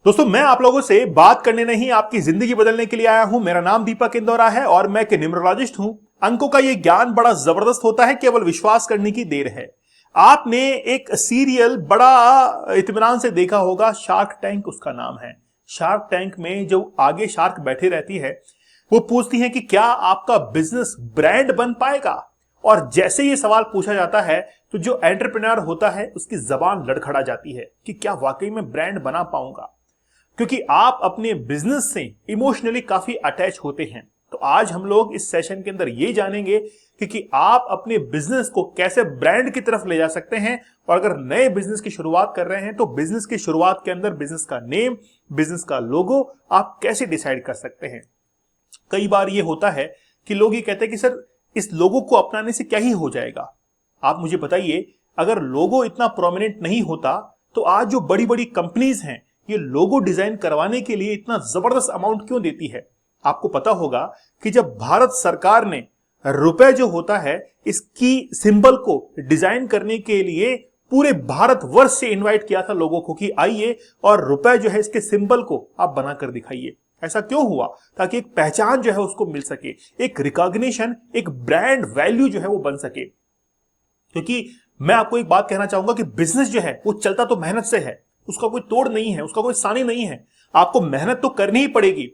दोस्तों मैं आप लोगों से बात करने नहीं आपकी जिंदगी बदलने के लिए आया हूं। मेरा नाम दीपक इंदौरा है और मैं एक न्यूमरोलॉजिस्ट हूं। अंकों का ये ज्ञान बड़ा जबरदस्त होता है, केवल विश्वास करने की देर है। आपने एक सीरियल बड़ा इत्मीनान से देखा होगा, शार्क टैंक उसका नाम है। शार्क टैंक में जो आगे शार्क बैठे रहती है वो पूछती है कि क्या आपका बिजनेस ब्रांड बन पाएगा। और जैसे ये सवाल पूछा जाता है तो जो एंटरप्रेन्योर होता है उसकी जबान लड़खड़ा जाती है कि क्या वाकई में ब्रांड बना पाऊंगा, क्योंकि आप अपने बिजनेस से इमोशनली काफी अटैच होते हैं। तो आज हम लोग इस सेशन के अंदर ये जानेंगे कि आप अपने बिजनेस को कैसे ब्रांड की तरफ ले जा सकते हैं। और अगर नए बिजनेस की शुरुआत कर रहे हैं तो बिजनेस की शुरुआत के अंदर बिजनेस का नेम, बिजनेस का लोगो आप कैसे डिसाइड कर सकते हैं। कई बार ये होता है कि लोग ये कहते हैं कि सर इस लोगो को अपनाने से क्या ही हो जाएगा। आप मुझे बताइए, अगर लोगो इतना प्रोमिनेंट नहीं होता तो आज जो बड़ी बड़ी कंपनीज हैं ये लोगो डिजाइन करवाने के लिए इतना जबरदस्त अमाउंट क्यों देती है। आपको पता होगा कि जब भारत सरकार ने रुपए जो होता है इसकी सिंबल को डिजाइन करने के लिए पूरे भारत वर्ष से इनवाइट किया था लोगों को कि आइए और रुपए जो है इसके सिंबल को आप बनाकर दिखाइए। ऐसा क्यों हुआ? ताकि एक पहचान जो है उसको मिल सके, एक रिकॉग्निशन, एक ब्रांड वैल्यू जो है वो बन सके। क्योंकि मैं आपको एक बात कहना चाहूंगा कि बिजनेस जो है वो चलता तो मेहनत से है, उसका कोई तोड़ नहीं है, उसका कोई सानी नहीं है। आपको मेहनत तो करनी ही पड़ेगी,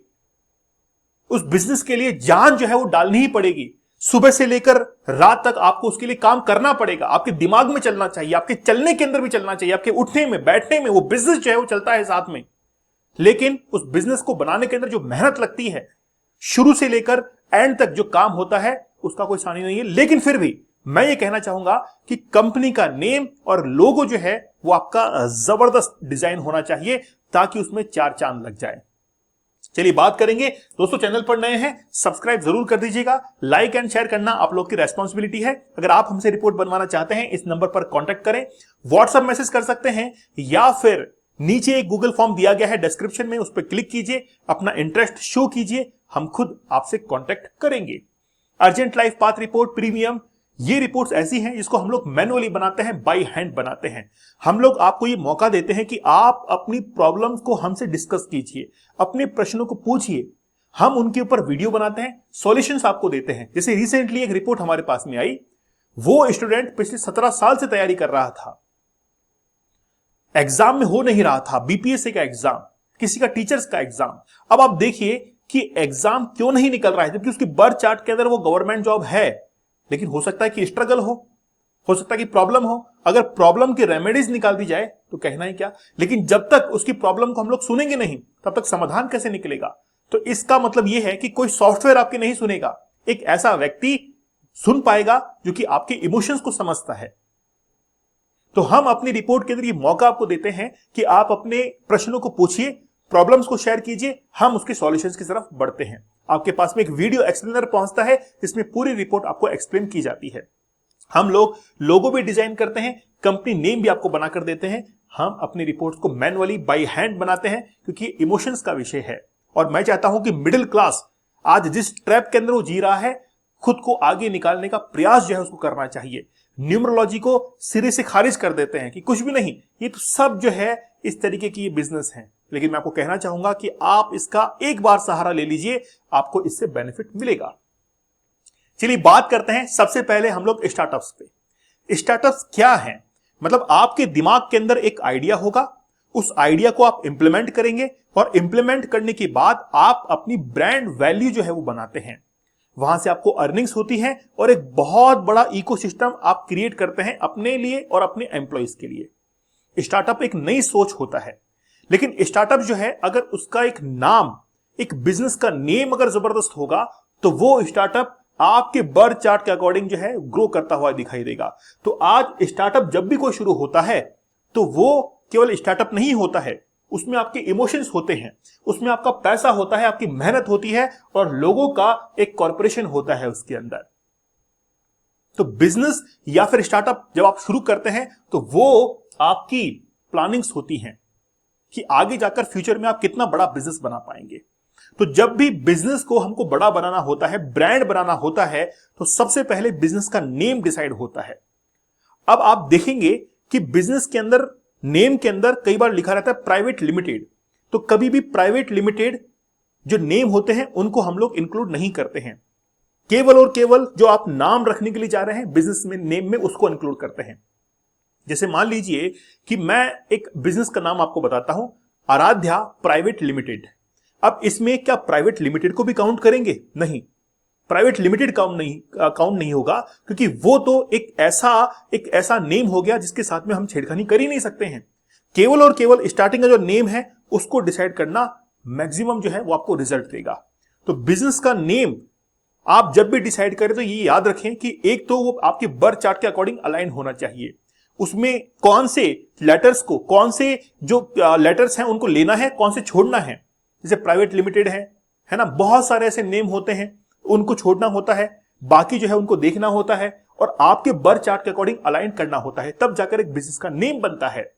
उस बिजनेस के लिए जान जो है वो डालनी ही पड़ेगी। सुबह से लेकर रात तक आपको उसके लिए काम करना पड़ेगा। आपके दिमाग में चलना चाहिए, आपके चलने के अंदर भी चलना चाहिए, आपके उठने में बैठने में वो बिजनेस जो है वो चलता है साथ में। लेकिन उस बिजनेस को बनाने के अंदर जो मेहनत लगती है, शुरू से लेकर एंड तक जो काम होता है उसका कोई सानी नहीं है। लेकिन फिर भी मैं ये कहना चाहूंगा कि कंपनी का नेम और लोगो जो है वो आपका जबरदस्त डिजाइन होना चाहिए ताकि उसमें चार चांद लग जाए। चलिए बात करेंगे। दोस्तों चैनल पर नए हैं सब्सक्राइब जरूर कर दीजिएगा, लाइक एंड शेयर करना आप लोग की रेस्पॉन्सिबिलिटी है। अगर आप हमसे रिपोर्ट बनवाना चाहते हैं इस नंबर पर कांटेक्ट करें, व्हाट्सएप मैसेज कर सकते हैं या फिर नीचे एक गूगल फॉर्म दिया गया है डिस्क्रिप्शन में, उस पर क्लिक कीजिए, अपना इंटरेस्ट शो कीजिए, हम खुद आपसे कांटेक्ट करेंगे। Urgent life path report premium, ये रिपोर्ट्स ऐसी हैं जिसको हम लोग मैनुअली बनाते हैं, बाय हैंड बनाते हैं। हम लोग आपको ये मौका देते हैं कि आप अपनी प्रॉब्लम्स को हमसे डिस्कस कीजिए, अपने प्रश्नों को पूछिए, हम उनके ऊपर वीडियो बनाते हैं, सॉल्यूशंस आपको देते हैं। जैसे रिसेंटली एक रिपोर्ट हमारे पास में आई, वो स्टूडेंट पिछले 17 साल से तैयारी कर रहा था, एग्जाम में हो नहीं रहा था, बीपीएससी का एग्जाम, किसी का टीचर्स का एग्जाम। अब आप देखिए कि एग्जाम क्यों नहीं निकल रहा है, जबकि उसकी बर्थ चार्ट के अंदर वो गवर्नमेंट जॉब है। लेकिन हो सकता है कि स्ट्रगल हो सकता है कि प्रॉब्लम हो। अगर प्रॉब्लम की रेमेडीज निकाल दी जाए तो कहना ही क्या। लेकिन जब तक उसकी प्रॉब्लम को हम लोग सुनेंगे नहीं तब तक समाधान कैसे निकलेगा। तो इसका मतलब यह है कि कोई सॉफ्टवेयर आपकी नहीं सुनेगा, एक ऐसा व्यक्ति सुन पाएगा जो कि आपके इमोशंस को समझता है। तो हम अपनी रिपोर्ट के अंदर ये मौका आपको देते हैं कि आप अपने प्रश्नों को पूछिए, प्रॉब्लम्स को शेयर कीजिए, हम उसके सॉल्यूशंस की तरफ बढ़ते हैं। आपके पास में एक वीडियो एक्सप्लेनर पहुंचता है जिसमें पूरी रिपोर्ट आपको एक्सप्लेन की जाती है। हम लोग लोगो भी डिजाइन करते हैं, कंपनी नेम भी आपको बनाकर देते हैं। हम अपनी रिपोर्ट्स को मैनुअली बाय हैंड बनाते हैं क्योंकि इमोशंस का विषय है। और मैं चाहता हूं कि मिडिल क्लास आज जिस ट्रैप के अंदर वो जी रहा है, खुद को आगे निकालने का प्रयास जो है उसको करना चाहिए। न्यूमरोलॉजी को सिरे से खारिज कर देते हैं कि कुछ भी नहीं, ये तो सब जो है इस तरीके की ये बिजनेस है। लेकिन मैं आपको कहना चाहूंगा कि आप इसका एक बार सहारा ले लीजिए, आपको इससे बेनिफिट मिलेगा। चलिए बात करते हैं सबसे पहले हम लोग स्टार्टअप्स पे। स्टार्टअप्स क्या हैं? मतलब आपके दिमाग के अंदर एक आइडिया होगा, उस आइडिया को आप इंप्लीमेंट करेंगे और इंप्लीमेंट करने के बाद आप अपनी ब्रांड वैल्यू जो है वो बनाते हैं। वहां से आपको अर्निंग्स होती है और एक बहुत बड़ा इकोसिस्टम आप क्रिएट करते हैं अपने लिए और अपने एम्प्लॉइज के लिए। स्टार्टअप एक नई सोच होता है। लेकिन स्टार्टअप जो है अगर उसका एक नाम, एक बिजनेस का नेम अगर जबरदस्त होगा तो वो स्टार्टअप आपके बर्थ चार्ट के अकॉर्डिंग जो है ग्रो करता हुआ दिखाई देगा। तो आज स्टार्टअप जब भी कोई शुरू होता है तो वो केवल स्टार्टअप नहीं होता है, उसमें आपके इमोशंस होते हैं, उसमें आपका पैसा होता है, आपकी मेहनत होती है और लोगों का एक कॉर्पोरेशन होता है उसके अंदर। तो बिजनेस या फिर स्टार्टअप जब आप शुरू करते हैं तो वो आपकी प्लानिंग्स होती हैं कि आगे जाकर फ्यूचर में आप कितना बड़ा बिजनेस बना पाएंगे। तो जब भी बिजनेस को हमको बड़ा बनाना होता है, ब्रांड बनाना होता है, तो सबसे पहले बिजनेस का नेम डिसाइड होता है। अब आप देखेंगे कि बिजनेस के अंदर, नेम के अंदर कई बार लिखा रहता है प्राइवेट लिमिटेड, तो कभी भी प्राइवेट लिमिटेड जो नेम होते हैं उनको हम लोग इंक्लूड नहीं करते हैं। केवल और केवल जो आप नाम रखने के लिए जा रहे हैं बिजनेस में नेम में, उसको इंक्लूड करते हैं। जैसे मान लीजिए कि मैं एक बिजनेस का नाम आपको बताता हूं, आराध्या प्राइवेट लिमिटेड। अब इसमें क्या प्राइवेट लिमिटेड को भी काउंट करेंगे? नहीं, प्राइवेट लिमिटेड काउंट नहीं होगा, क्योंकि वो तो एक ऐसा नेम हो गया जिसके साथ में हम छेड़खानी कर ही नहीं सकते हैं। केवल और केवल स्टार्टिंग का जो नेम है उसको डिसाइड करना मैक्सिमम जो है वो आपको रिजल्ट देगा। तो बिजनेस का नेम आप जब भी डिसाइड करें तो ये याद रखें कि एक तो वो आपके बर्थ चार्ट के अकॉर्डिंग अलाइन होना चाहिए, उसमें कौन से लेटर्स को, कौन से जो लेटर्स हैं उनको लेना है, कौन से छोड़ना है। जैसे प्राइवेट लिमिटेड है ना, बहुत सारे ऐसे नेम होते हैं, उनको छोड़ना होता है, बाकी जो है उनको देखना होता है और आपके बर्थ चार्ट के अकॉर्डिंग अलाइन करना होता है, तब जाकर एक बिजनेस का नेम बनता है।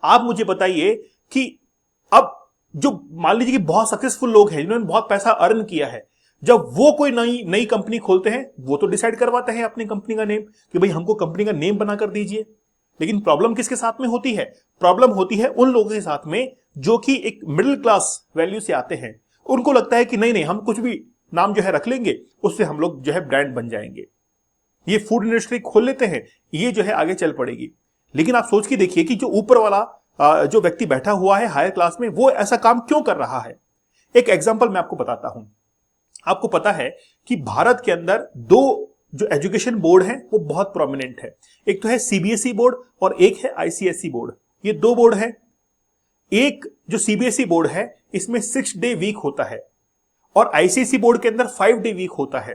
आप मुझे बताइए कि अब जो मान लीजिए कि बहुत सक्सेसफुल लोग हैं जिन्होंने बहुत पैसा अर्न किया है, जब वो कोई नई कंपनी खोलते हैं वो तो डिसाइड करवाते हैं अपनी कंपनी का नेम कि भाई हमको कंपनी का नेम बना कर दीजिए। लेकिन प्रॉब्लम किसके साथ में होती है? प्रॉब्लम होती है उन लोगों के साथ में जो कि एक मिडिल क्लास वैल्यू से आते हैं। उनको लगता है कि नहीं हम कुछ भी नाम जो है रख लेंगे, उससे हम लोग जो है ब्रांड बन जाएंगे, ये फूड इंडस्ट्री खोल लेते हैं, ये जो है आगे चल पड़ेगी। लेकिन आप सोच के देखिए कि जो ऊपर वाला जो व्यक्ति बैठा हुआ है हायर क्लास में, वो ऐसा काम क्यों कर रहा है। एक एग्जांपल मैं आपको बताता हूं। आपको पता है कि भारत के अंदर दो जो एजुकेशन बोर्ड हैं वो बहुत प्रोमिनेंट है। एक तो है सीबीएसई बोर्ड और एक है आईसीएसई बोर्ड। ये दो बोर्ड है। एक जो सीबीएसई बोर्ड है इसमें 6 डे वीक होता है और आईसीएसई बोर्ड के अंदर 5 डे वीक होता है।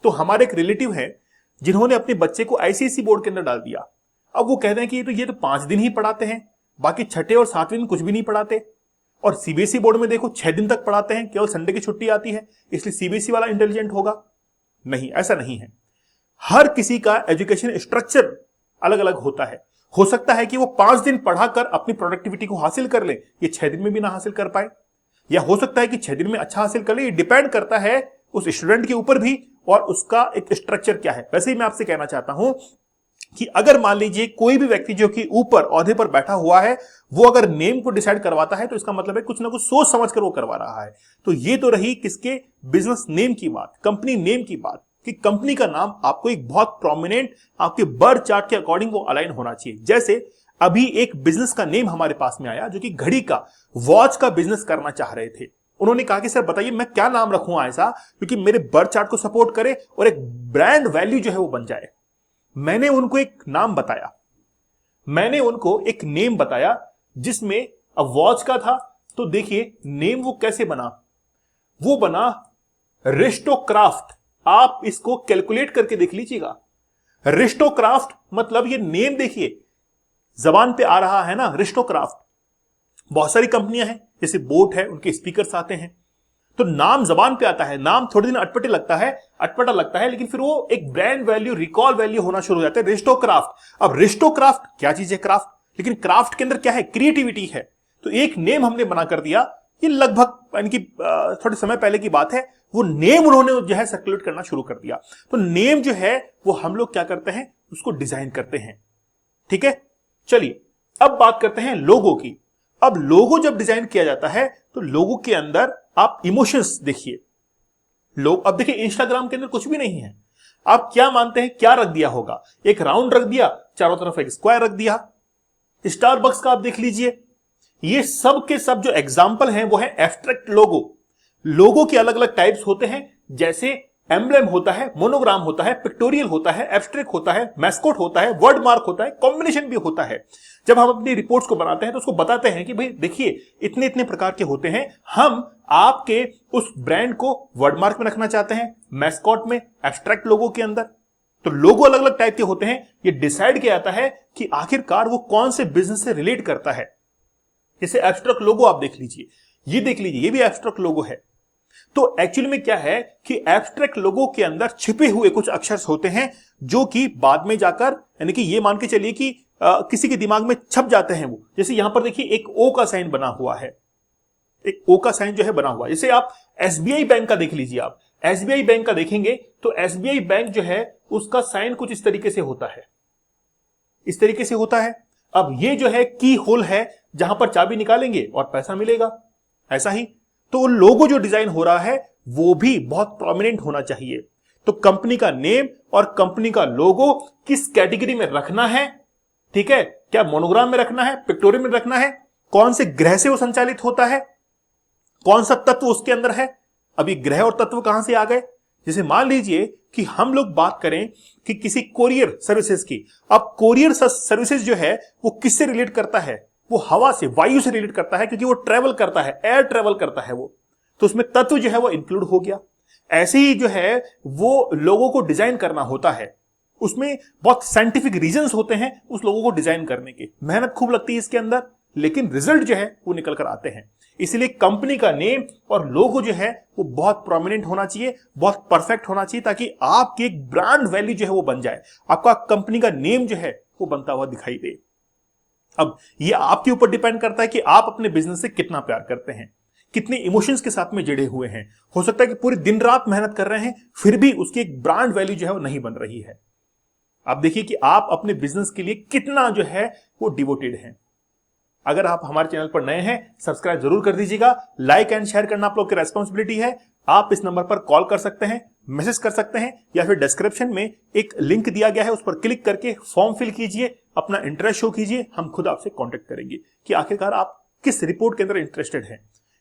तो हमारे एक रिलेटिव है जिन्होंने अपने बच्चे को आईसीएसई बोर्ड के अंदर डाल दिया। अब वो कहते हैं कि ये तो 5 दिन ही पढ़ाते हैं, बाकी छठे और सातवें दिन कुछ भी नहीं पढ़ाते। और सीबीएसई बोर्ड में देखो 6 दिन तक पढ़ाते हैं, केवल संडे की छुट्टी आती है, इसलिए सीबीएसई वाला इंटेलिजेंट होगा। नहीं, ऐसा नहीं है। हर किसी का एजुकेशन स्ट्रक्चर अलग अलग होता है। हो सकता है कि वो 5 दिन पढ़ाकर अपनी प्रोडक्टिविटी को हासिल कर ले, ये 6 दिन में भी ना हासिल कर पाए, या हो सकता है कि 6 दिन में अच्छा हासिल कर ले। ये डिपेंड करता है उस स्टूडेंट के ऊपर भी और उसका एक स्ट्रक्चर क्या है। वैसे ही मैं आपसे कहना चाहता हूं कि अगर मान लीजिए कोई भी व्यक्ति जो कि ऊपर ओहदे पर बैठा हुआ है वो अगर नेम को डिसाइड करवाता है तो इसका मतलब है कुछ ना कुछ सोच समझ कर वो करवा रहा है। तो ये तो रही किसके, बिजनेस नेम की बात, कंपनी नेम की बात, कि कंपनी का नाम आपको एक बहुत प्रोमिनेंट आपके बर्थ चार्ट के अकॉर्डिंग वो अलाइन होना चाहिए। जैसे अभी एक बिजनेस का नेम हमारे पास में आया जो कि घड़ी का, वॉच का बिजनेस करना चाह रहे थे। उन्होंने कहा कि सर बताइए मैं क्या नाम रखूं ऐसा क्योंकि मेरे बर्थ चार्ट को सपोर्ट करे और एक ब्रांड वैल्यू जो है वो बन जाए। मैंने उनको एक नाम बताया, मैंने उनको एक नेम बताया जिसमें अब वॉच का था। तो देखिए नेम वो कैसे बना, वो बना रिस्टोक्राफ्ट। आप इसको कैलकुलेट करके देख लीजिएगा। रिस्टोक्राफ्ट मतलब ये नेम देखिए जबान पे आ रहा है ना, रिस्टोक्राफ्ट। बहुत सारी कंपनियां हैं, जैसे बोट है, उनके स्पीकर्स आते हैं, तो नाम जबान पे आता है, नाम थोड़े दिन अटपटा लगता है, लेकिन फिर वो एक ब्रांड वैल्यू, रिकॉल वैल्यू होना शुरू हो जाता है, रिस्टोक्राफ्ट। अब रिस्टोक्राफ्ट क्या चीज है? क्राफ्ट। लेकिन क्राफ्ट के अंदर क्या है? क्रिएटिविटी है। तो एक नेम हमने बना कर दिया, ये लगभग इनकी थोड़े समय पहले की बात है, वो नेम उन्होंने जो है सर्कुलेट करना शुरू कर दिया। तो नेम जो है वो हम लोग क्या करते हैं, उसको डिजाइन करते हैं। ठीक है, चलिए अब बात करते हैं लोगो की। अब लोगो जब डिजाइन किया जाता है तो लोगो के अंदर आप इमोशंस देखिए। लोग, अब देखिए इंस्टाग्राम के अंदर कुछ भी नहीं है, आप क्या मानते हैं क्या रख दिया होगा? एक राउंड रख दिया, चारों तरफ एक स्क्वायर रख दिया। स्टारबक्स का आप देख लीजिए, ये सब के सब जो एग्जाम्पल हैं वो है एब्स्ट्रैक्ट लोगो। लोगो के अलग अलग टाइप्स होते हैं, जैसे एम्ब्लेम होता है, मोनोग्राम होता है, पिक्टोरियल होता है, एब्स्ट्रैक्ट होता है, मैस्कोट होता है, वर्ड मार्क होता है, कॉम्बिनेशन भी होता है। जब हम अपनी रिपोर्ट्स को बनाते हैं तो उसको बताते हैं कि भाई देखिए इतने इतने प्रकार के होते हैं, हम आपके उस ब्रांड को वर्ड मार्क में रखना चाहते हैं, मैस्कॉट में, एब्स्ट्रैक्ट लोगो के अंदर। तो लोगो अलग अलग टाइप के होते हैं। ये डिसाइड किया जाता है कि आखिरकार वो कौन से बिजनेस से रिलेट करता है। जैसे एब्स्ट्रैक्ट लोगो आप देख लीजिए, ये देख लीजिए, ये भी एब्स्ट्रैक्ट लोगो है। तो एक्चुअली में क्या है कि एब्स्ट्रैक्ट लोगो के अंदर छिपे हुए कुछ अक्षर होते हैं जो कि बाद में जाकर, यानी कि ये मान के चलिए कि किसी के दिमाग में छप जाते हैं वो। जैसे यहां पर देखिए एक ओ का साइन बना हुआ है, एक ओ का साइन जो है बना हुआ है। जैसे आप एसबीआई बैंक का देख लीजिए, आप एसबीआई बैंक का देखेंगे तो एसबीआई बैंक जो है उसका साइन कुछ इस तरीके से होता है, इस तरीके से होता है। अब ये जो है की होल है जहां पर चाबी निकालेंगे और पैसा मिलेगा। ऐसा ही तो लोगो जो डिजाइन हो रहा है वो भी बहुत प्रोमिनेंट होना चाहिए। तो कंपनी का नेम और कंपनी का लोगो किस कैटेगरी में रखना है, ठीक है, क्या मोनोग्राम में रखना है, पिक्टोरियल में रखना है, कौन से ग्रह से वो संचालित होता है, कौन सा तत्व उसके अंदर है। अभी ग्रह और तत्व कहां से आ गए? जैसे मान लीजिए कि हम लोग बात करें कि किसी कोरियर सर्विसेज की। अब कोरियर सर्विसेज जो है वो किससे रिलेट करता है? वो हवा से, वायु से रिलेट करता है, क्योंकि वो ट्रेवल करता है, एयर ट्रेवल करता है वो, तो उसमें तत्व जो है वो इंक्लूड हो गया। ऐसे ही जो है वो लोगों को डिजाइन करना होता है, उसमें बहुत साइंटिफिक रीजंस होते हैं उस लोगों को डिजाइन करने के, मेहनत खूब लगती है इसके अंदर, लेकिन रिजल्ट जो है वो निकल कर आते हैं। इसलिए कंपनी का नेम और लोगो जो है वो बहुत प्रोमिनेंट होना चाहिए, बहुत परफेक्ट होना चाहिए, ताकि आपकी एक ब्रांड वैल्यू जो है वो बन जाए, आपका कंपनी का नेम जो है वो बनता हुआ दिखाई दे। अब ये आपके ऊपर डिपेंड करता है कि आप अपने बिजनेस से कितना प्यार करते हैं, कितने इमोशंस के साथ में जुड़े हुए हैं। हो सकता है कि पूरी दिन रात मेहनत कर रहे हैं फिर भी उसकी एक ब्रांड वैल्यू जो है वो नहीं बन रही है। आप देखिए कि आप अपने बिजनेस के लिए कितना जो है वो डिवोटेड हैं। अगर आप हमारे चैनल पर नए हैं, सब्सक्राइब जरूर कर दीजिएगा, लाइक एंड शेयर करना आप लोग की रेस्पॉन्सिबिलिटी है। आप इस नंबर पर कॉल कर सकते हैं, मैसेज कर सकते हैं, या फिर डिस्क्रिप्शन में एक लिंक दिया गया है उस पर क्लिक करके फॉर्म फिल कीजिए, अपना इंटरेस्ट शो कीजिए, हम खुद आपसे कांटेक्ट करेंगे कि आखिरकार आप किस रिपोर्ट के अंदर इंटरेस्टेड हैं।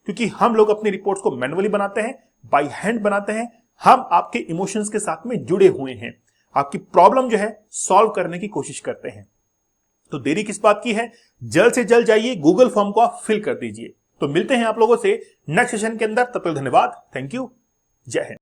क्योंकि हम लोग अपनी रिपोर्ट्स को मैनुअली बनाते हैं, बाय हैंड बनाते हैं, हम आपके इमोशंस के साथ में जुड़े हुए हैं, आपकी प्रॉब्लम जो है सॉल्व करने की कोशिश करते हैं। तो देरी किस बात की है, जल्द से जल्द जाइए, गूगल फॉर्म को आप फिल कर दीजिए। तो मिलते हैं आप लोगों से नेक्स्ट सेशन के अंदर, तब तक धन्यवाद, थैंक यू, जय हिंद।